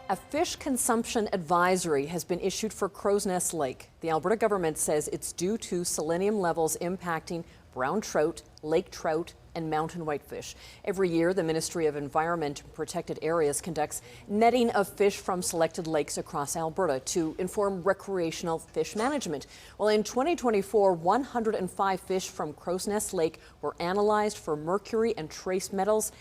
A fish consumption advisory has been issued for Crow's Nest Lake. The Alberta government says it's due to selenium levels impacting brown trout, lake trout, and mountain whitefish. Every year, the Ministry of Environment and Protected Areas conducts netting of fish from selected lakes across Alberta to inform recreational fish management. Well, in 2024, 105 fish from Crow's Nest Lake were analyzed for mercury and trace metals.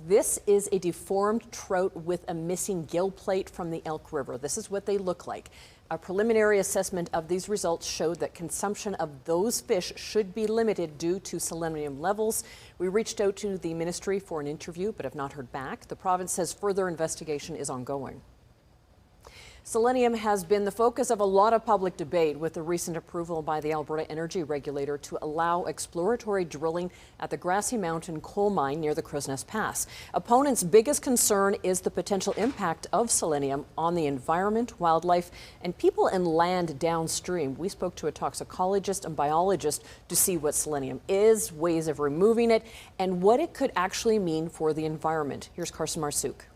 This is a deformed trout with a missing gill plate from the Elk River. This is what they look like. A preliminary assessment of these results showed that consumption of those fish should be limited due to selenium levels. We reached out to the ministry for an interview but have not heard back. The province says further investigation is ongoing. Selenium has been the focus of a lot of public debate with the recent approval by the Alberta Energy Regulator to allow exploratory drilling at the Grassy Mountain coal mine near the Crow's Nest Pass. Opponents' biggest concern is the potential impact of selenium on the environment, wildlife, and people and land downstream. We spoke to a toxicologist and biologist to see what selenium is, ways of removing it, and what it could actually mean for the environment. Here's Carson Marsouk.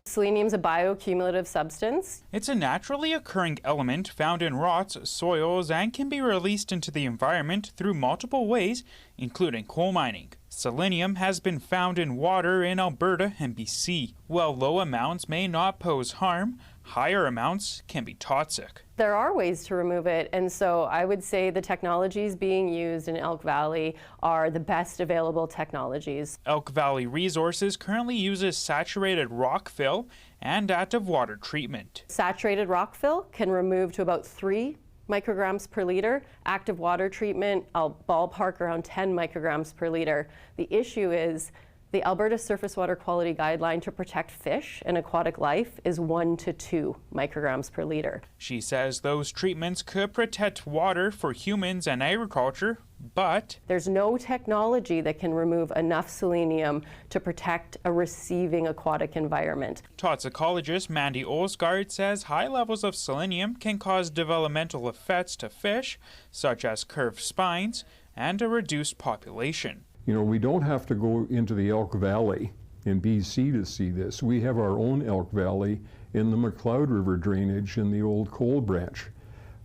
Selenium is a bioaccumulative substance. It's a naturally occurring element found in rocks, soils, and can be released into the environment through multiple ways, including coal mining. Selenium has been found in water in Alberta and BC. While low amounts may not pose harm, higher amounts can be toxic. There are ways to remove it, and so I would say the technologies being used in Elk Valley are the best available technologies. Elk Valley Resources currently uses saturated rock fill and active water treatment. Saturated rock fill can remove to about 3 micrograms per liter. Active water treatment, I'll ballpark around 10 micrograms per liter. The issue is the Alberta Surface Water Quality Guideline to protect fish and aquatic life is 1 to 2 micrograms per liter. She says those treatments could protect water for humans and agriculture, but there's no technology that can remove enough selenium to protect a receiving aquatic environment. Toxicologist Mandy Olsgaard says high levels of selenium can cause developmental effects to fish, such as curved spines and a reduced population. You know, we don't have to go into the Elk Valley in BC to see this. We have our own Elk Valley in the McLeod River drainage in the old coal branch,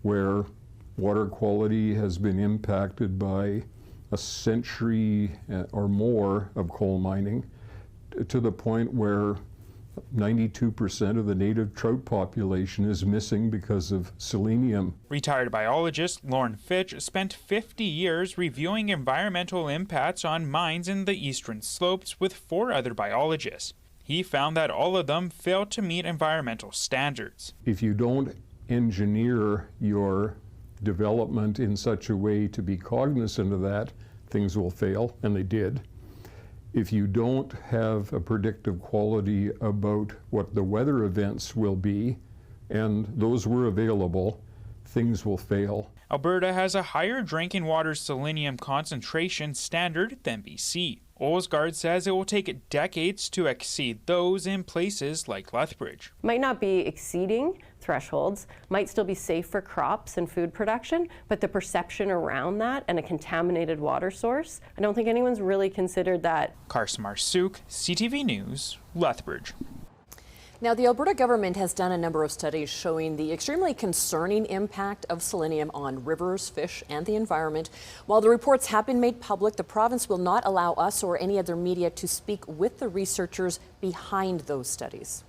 where water quality has been impacted by a century or more of coal mining, to the point where 92% of the native trout population is missing because of selenium. Retired biologist Lorne Fitch spent 50 years reviewing environmental impacts on mines in the eastern slopes with 4 other biologists. He found that all of them failed to meet environmental standards. If you don't engineer your development in such a way to be cognizant of that, things will fail, and they did. If you don't have a predictive quality about what the weather events will be, and those were available, things will fail. Alberta has a higher drinking water selenium concentration standard than BC. Olsgaard says it will take decades to exceed those in places like Lethbridge. Might not be exceeding thresholds, might still be safe for crops and food production, but the perception around that and a contaminated water source, I don't think anyone's really considered that. Carson Marsouk, CTV News, Lethbridge. Now, the Alberta government has done a number of studies showing the extremely concerning impact of selenium on rivers, fish, and the environment. While the reports have been made public, the province will not allow us or any other media to speak with the researchers behind those studies.